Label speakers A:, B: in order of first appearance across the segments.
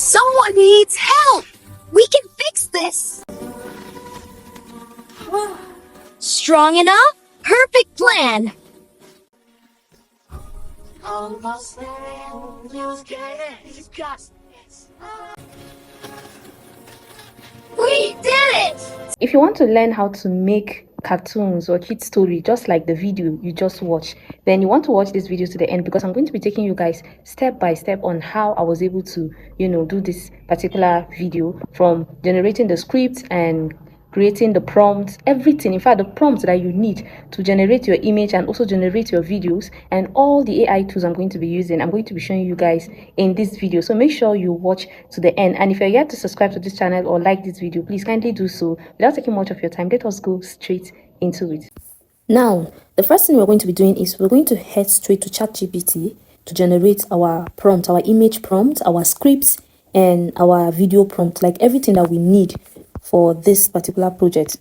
A: Someone needs help! We can fix this! Strong enough? Perfect plan! Almost there, you got this. We did it!
B: If you want to learn how to make cartoons or kid story just like the video you just watched, then you want to watch this video to the end, because I'm going to be taking you guys step by step on how I was able to do this particular video, from generating the script and creating the prompts, everything. In fact, the prompts that you need to generate your image and also generate your videos, and all the AI tools I'm going to be using, I'm going to be showing you guys in this video. So make sure you watch to the end. And if you're yet to subscribe to this channel or like this video, please kindly do so. Without taking much of your time, let us go straight into it. Now, the first thing we're going to be doing is we're going to head straight to ChatGPT to generate our prompt, our image prompt, our scripts, and our video prompt, like everything that we need for this particular project.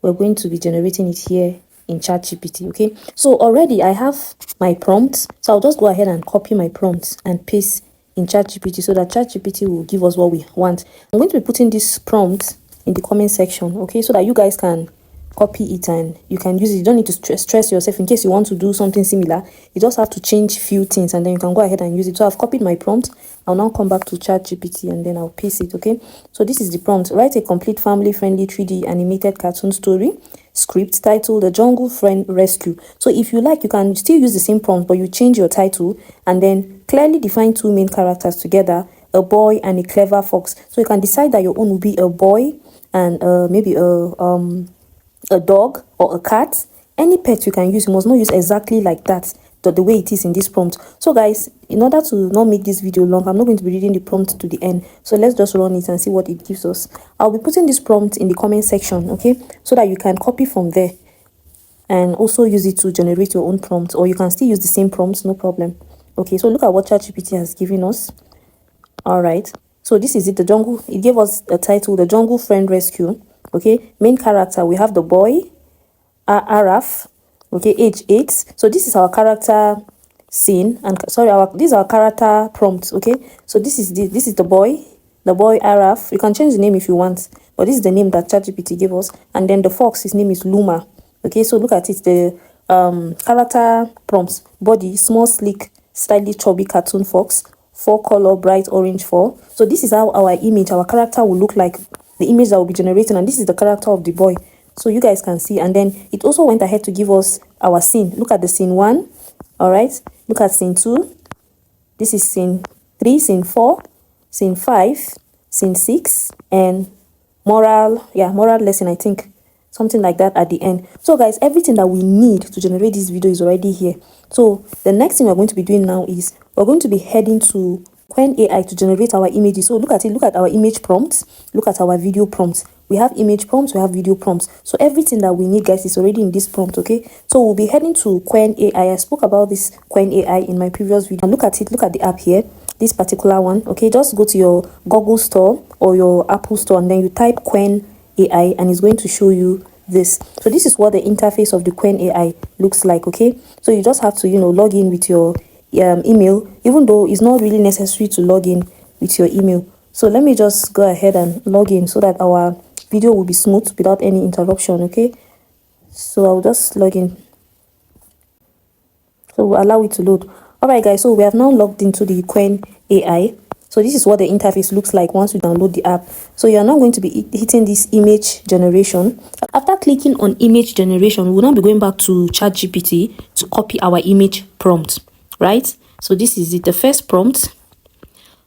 B: We're going to be generating it here in ChatGPT. Okay, so already I have my prompts, so I'll just go ahead and copy my prompts and paste in ChatGPT so that ChatGPT will give us what we want. I'm going to be putting this prompt in the comment section, okay, so that you guys can copy it and you can use it. You don't need to stress yourself in case you want to do something similar. You just have to change few things and then you can go ahead and use it. So I've copied my prompt. I'll now come back to ChatGPT and then I'll paste it. Okay, so this is the prompt. Write a complete family-friendly 3D animated cartoon story script titled The Jungle Friend Rescue. So if you like, you can still use the same prompt, but you change your title and then clearly define two main characters together, a boy and a clever fox. So you can decide that your own will be a boy and maybe a dog or a cat. Any pet you can use. You must not use exactly like that, the way it is in this prompt. So guys, in order to not make this video long, I'm not going to be reading the prompt to the end, so let's just run it and see what it gives us. I'll be putting this prompt in the comment section, okay, so that you can copy from there and also use it to generate your own prompt, or you can still use the same prompts, no problem. Okay, so look at what ChatGPT has given us. All right, so this is it. It gave us a title, The Jungle Friend Rescue. Okay, main character, we have the boy Araf, okay, age 8. So this is our character scene, and sorry, this is our character prompt. Okay, so this is the boy Araf. You can change the name if you want, but this is the name that ChatGPT gave us. And then the fox, his name is Luma. Okay, so look at it. The character prompts: body small, sleek, slightly chubby cartoon fox, 4-color bright orange fur. So this is how our image, our character will look like, the image that will be generating, and this is the character of the boy, so you guys can see. And then it also went ahead to give us our scene. Look at the scene 1. All right, look at scene 2. This is scene 3, scene 4, scene 5, scene 6, and moral lesson, I think, something like that at the end. So guys, everything that we need to generate this video is already here. So the next thing we're going to be doing now is we're going to be heading to Qwen Ai to generate our images. So look at it. Look at our image prompts. Look at our video prompts. We have image prompts, we have video prompts. So everything that we need, guys, is already in this prompt. Okay, so we'll be heading to Qwen Ai. I spoke about this Qwen Ai in my previous video. And look at it. Look at the app here, this particular one. Okay, just go to your Google store or your Apple store and then you type Qwen Ai and it's going to show you this. So this is what the interface of the Qwen Ai looks like. Okay, so you just have to log in with your email, even though it's not really necessary to log in with your email. So let me just go ahead and log in so that our video will be smooth without any interruption. Okay, so I'll just log in, so we'll allow it to load. All right guys, so we have now logged into the Qwen Ai. So this is what the interface looks like once you download the app. So you're now going to be hitting this image generation. After clicking on image generation, we'll now be going back to ChatGPT to copy our image prompt, right? So this is it. The first prompt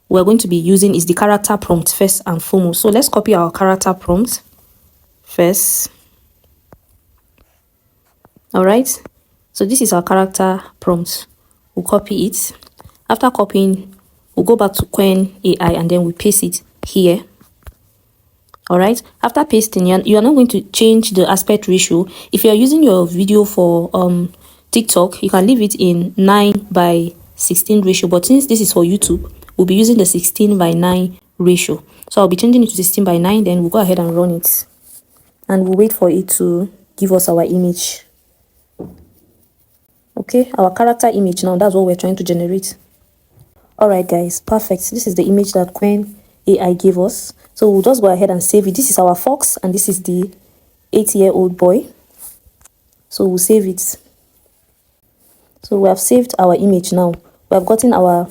B: we're going to be using is the character prompt first and foremost. So let's copy our character prompt first. All right, so this is our character prompt. We'll copy it. After copying, we'll go back to Qwen Ai and then we paste it here. All right, after pasting, you are not going to change the aspect ratio. If you are using your video for TikTok, you can leave it in 9:16 ratio, but since this is for YouTube, we'll be using the 16:9 ratio. So I'll be changing it to 16:9, then we'll go ahead and run it and we'll wait for it to give us our image. Okay, our character image now, that's what we're trying to generate. All right guys, perfect. This is the image that Qwen AI gave us. So we'll just go ahead and save it. This is our fox and this is the 8-year-old boy. So we'll save it. So we have saved our image now. We have gotten our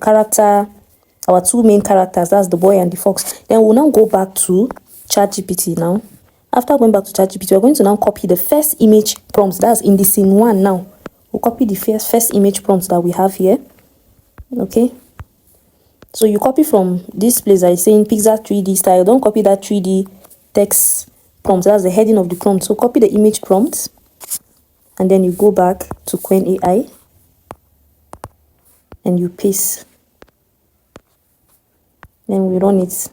B: character, our two main characters, that's the boy and the fox. Then we'll now go back to ChatGPT now. After going back to ChatGPT, we're going to now copy the first image prompt that's in the scene 1 now. We'll copy the first image prompt that we have here. Okay. So you copy from this place that is saying Pixar 3D style. Don't copy that 3D text prompt. That's the heading of the prompt. So copy the image prompt. And then you go back to Qwen Ai. And you paste. Then we run it.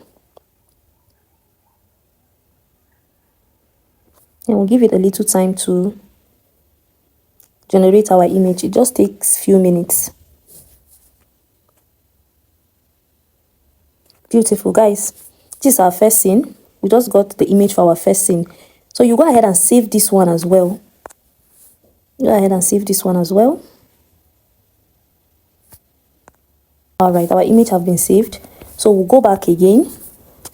B: And we'll give it a little time to generate our image. It just takes few minutes. Beautiful, guys. This is our first scene. We just got the image for our first scene. So you go ahead and save this one as well. Go ahead and save this one as well. All right, our image have been saved. So we'll go back again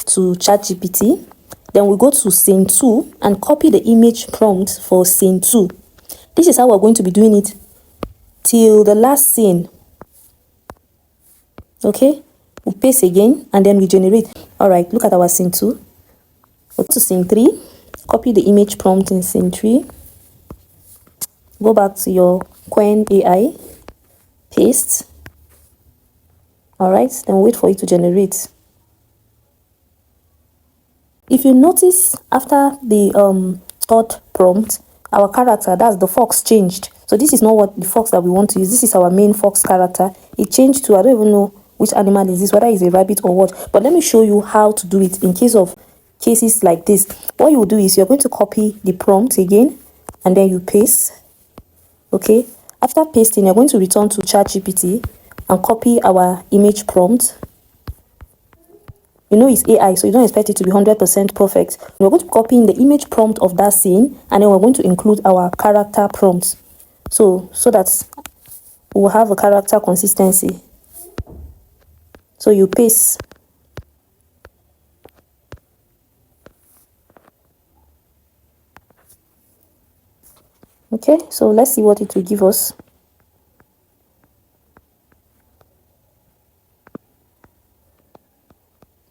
B: to ChatGPT. Then we go to scene 2 and copy the image prompt for scene 2. This is how we're going to be doing it till the last scene. Okay, we'll paste again and then we generate. All right, look at our scene 2. Go to scene 3, copy the image prompt in scene 3. Go back to your Qwen Ai, paste. All right, then wait for it to generate. If you notice, after the third prompt, our character, that's the fox, changed. So this is not what the fox that we want to use. This is our main fox character. It changed to, I don't even know which animal is this, whether it's a rabbit or what. But let me show you how to do it in case of cases like this. What you will do is you're going to copy the prompt again, and then you paste. Okay. After pasting, you're going to return to ChatGPT and copy our image prompt. You know it's AI, so you don't expect it to be 100% perfect. We're going to copy in the image prompt of that scene, and then we're going to include our character prompts. So that we'll have a character consistency. So you paste. Okay, so let's see what it will give us.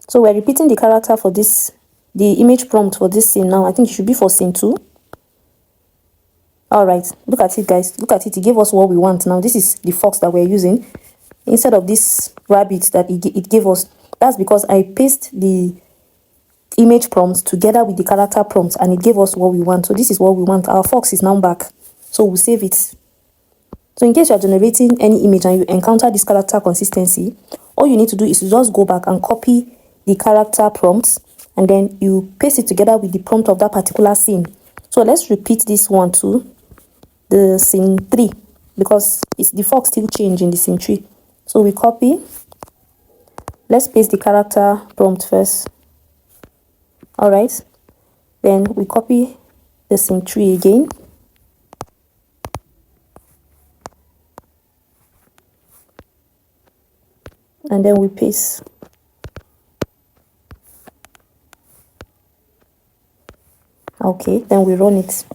B: So we're repeating the character for this, the image prompt for this scene now. I think it should be for scene 2. All right, look at it, guys. Look at it. It gave us what we want. Now, this is the fox that we're using instead of this rabbit that it gave us. That's because I pasted the image prompt together with the character prompt, and it gave us what we want. So this is what we want. Our fox is now back. So we'll save it. So in case you are generating any image and you encounter this character consistency, all you need to do is to just go back and copy the character prompts, and then you paste it together with the prompt of that particular scene. So let's repeat this one to the scene 3, because it's the fox still change in the scene 3. So we copy. Let's paste the character prompt first. All right. Then we copy the scene 3 again. And then we paste. Okay, then we run it.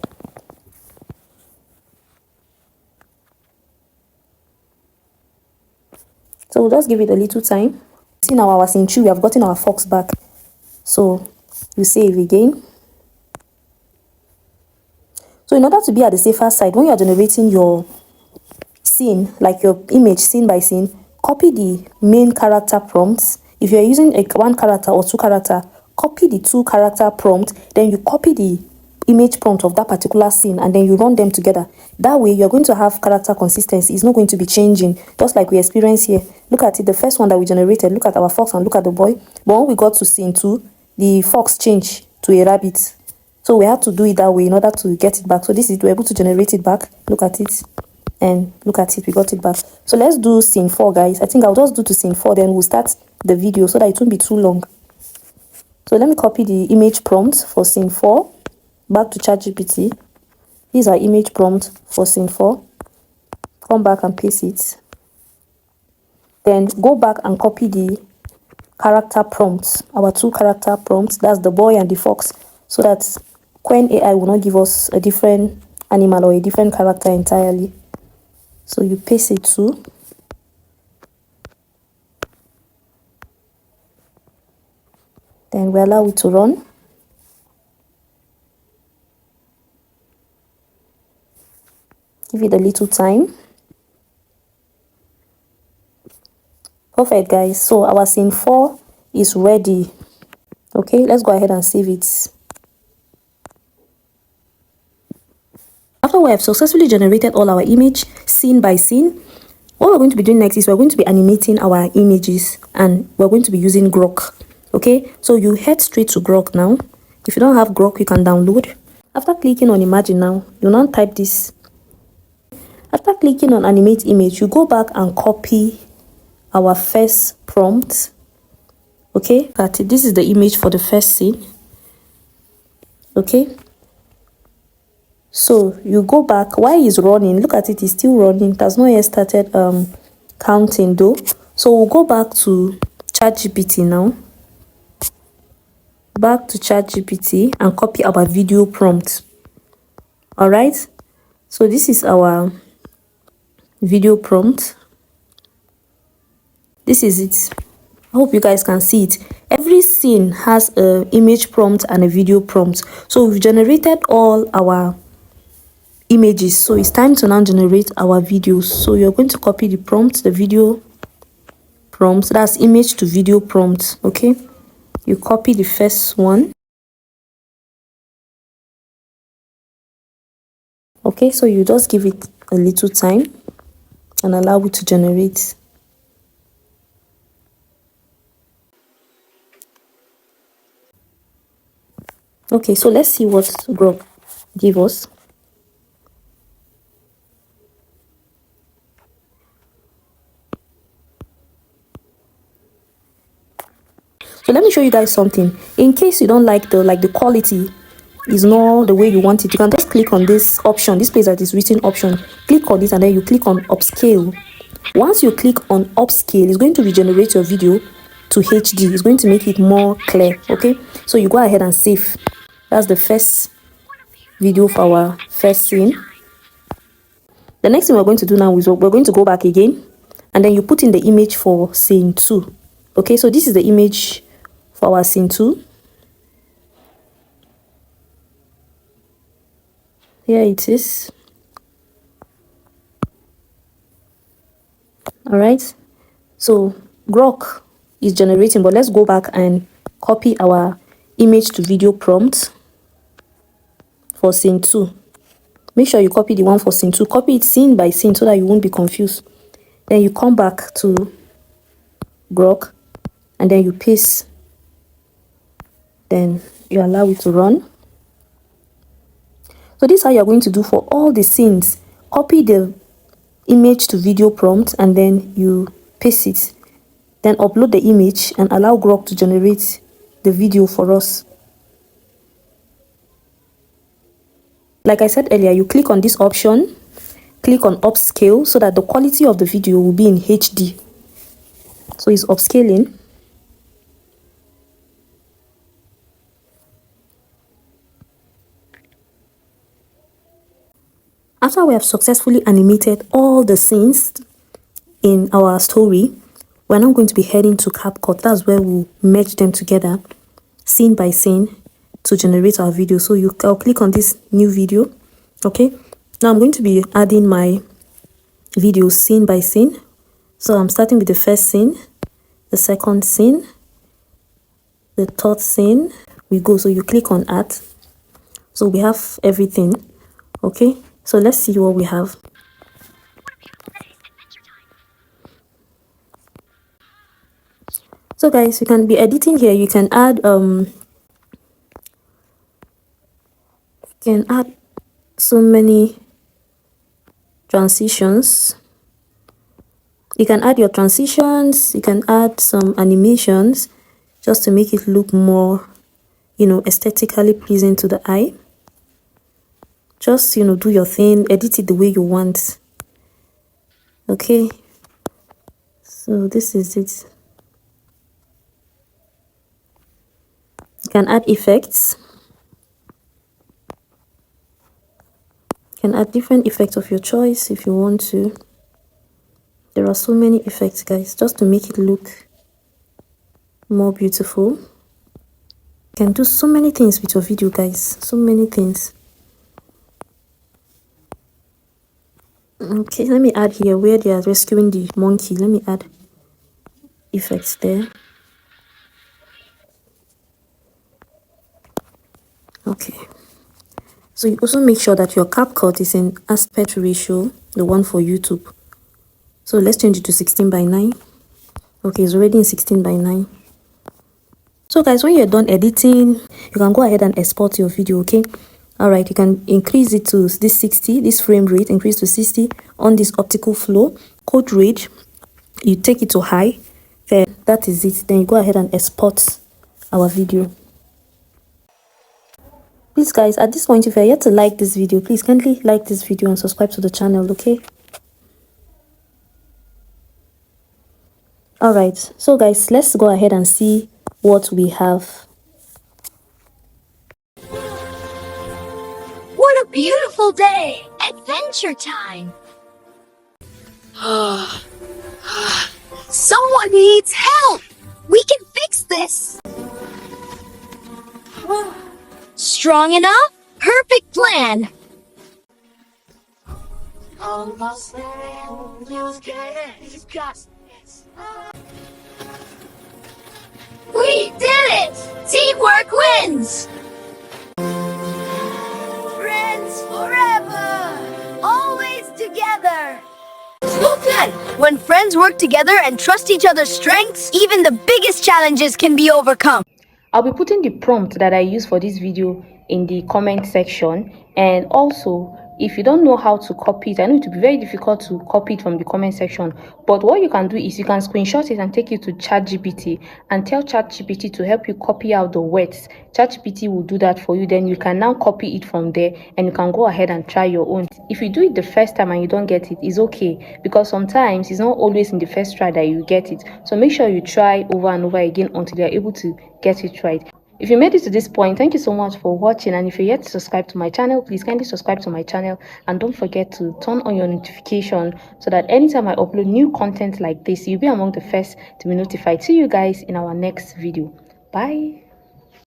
B: So we'll just give it a little time. See now our scene 2, we have gotten our fox back. So you save again. So in order to be at the safer side, when you are generating your scene, like your image scene by scene, copy the main character prompts. If you're using a 1 character or 2 character, copy the 2 character prompt, then you copy the image prompt of that particular scene, and then you run them together. That way you're going to have character consistency. It's not going to be changing, just like we experience here. Look at it, the first one that we generated, look at our fox and look at the boy. But when we got to scene 2, the fox changed to a rabbit. So we had to do it that way in order to get it back. So this is, we're able to generate it back. Look at it. And look at it, we got it back. So let's do scene 4, guys. I think I'll just do to scene 4, then we'll start the video so that it won't be too long. So let me copy the image prompt for scene 4 back to ChatGPT. This is our image prompt for scene 4. Come back and paste it. Then go back and copy the character prompts, our two character prompts, that's the boy and the fox, so that Qwen AI will not give us a different animal or a different character entirely. So you paste it too. Then we allow it to run. Give it a little time. Perfect, guys. So our scene 4 is ready. Okay, let's go ahead and save it. After we have successfully generated all our image scene by scene, what we're going to be doing next is we're going to be animating our images, and we're going to be using Grok. Okay, so you head straight to Grok now. If you don't have Grok, you can download. After clicking on Imagine now, you now type this. After clicking on Animate Image, you go back and copy our first prompt. Okay, this is the image for the first scene. Okay, so you go back while it's running. Look at it, it's still running. It has not yet started counting though. So we'll go back to ChatGPT now. Back to ChatGPT and copy our video prompt. All right, so this is our video prompt. This is it. I hope you guys can see it. Every scene has an image prompt and a video prompt. So we've generated all our images. So it's time to now generate our videos. So you're going to copy the prompt, the video prompt. That's image to video prompt. Okay. You copy the first one. Okay. So you just give it a little time and allow it to generate. Okay, so let's see what Grok give us. So let me show you guys something. In case you don't like the quality is not the way you want it, you can just click on this option, this place that is written option. Click on it and then you click on upscale. Once you click on upscale, it's going to regenerate your video to HD. It's going to make it more clear. Okay, so you go ahead and save. That's the first video for our first scene. The next thing we're going to do now is we're going to go back again and then you put in the image for scene 2. Okay, so this is the image for our scene 2. Here it is. All right, so Grok is generating, but let's go back and copy our image to video prompt for scene 2. Make sure you copy the one for scene 2. Copy it scene by scene so that you won't be confused. Then you come back to Grok and then you paste. Then you allow it to run. So this is how you're going to do for all the scenes. Copy the image to video prompt and then you paste it. Then upload the image and allow Grok to generate the video for us. Like I said earlier, you click on this option, click on upscale so that the quality of the video will be in HD. So it's upscaling. After we have successfully animated all the scenes in our story, we're now going to be heading to CapCut. That's where we'll merge them together, scene by scene, to generate our video. So I'll click on this new video. Okay, now I'm going to be adding my video scene by scene. So I'm starting with the first scene, the second scene, the third scene. We go, so you click on add. So we have everything. Okay, so let's see what we have. So guys, you can be editing here. You can add so many transitions. You can add your transitions, you can add some animations just to make it look more, aesthetically pleasing to the eye. Just, do your thing, edit it the way you want. Okay, so this is it.
C: can add effects. You can add different effects of your choice if you want to. There are so many effects, guys, just to make it look more beautiful. You can do so many things with your video, guys. So many things. Okay, let me add here where they are rescuing the monkey. Let me add effects there. Okay. So you also make sure that your CapCut is in aspect ratio, the one for YouTube. So let's change it to 16:9. Okay, it's already in 16:9. So guys, when you're done editing, you can go ahead and export your video, okay? All right, you can increase it to this 60, this frame rate, increase to 60 on this optical flow. Code rate, you take it to high. Then that is it. Then you go ahead and export our video. Please guys, at this point, if you're yet to like this video, please kindly like this video and subscribe to the channel, okay? All right, so guys, let's go ahead and see what we have.
A: What a beautiful day! Adventure time! Someone needs help! We can fix this! Strong enough? Perfect plan! Almost there, you get it, got this. We did it! Teamwork wins! Friends forever! Always together! Well done! When friends work together and trust each other's strengths, even the biggest challenges can be overcome.
B: I'll be putting the prompt that I use for this video in the comment section, and also if you don't know how to copy it, I know it will be very difficult to copy it from the comment section, but what you can do is you can screenshot it and take it to ChatGPT and tell ChatGPT to help you copy out the words. ChatGPT will do that for you. Then you can now copy it from there and you can go ahead and try your own. If you do it the first time and you don't get it, it's okay, because sometimes it's not always in the first try that you get it. So make sure you try over and over again until you're able to get it right. If you made it to this point, thank you so much for watching, and if you're yet to subscribe to my channel, please kindly subscribe to my channel and don't forget to turn on your notification so that anytime I upload new content like this, you'll be among the first to be notified. See you guys in our next video. Bye.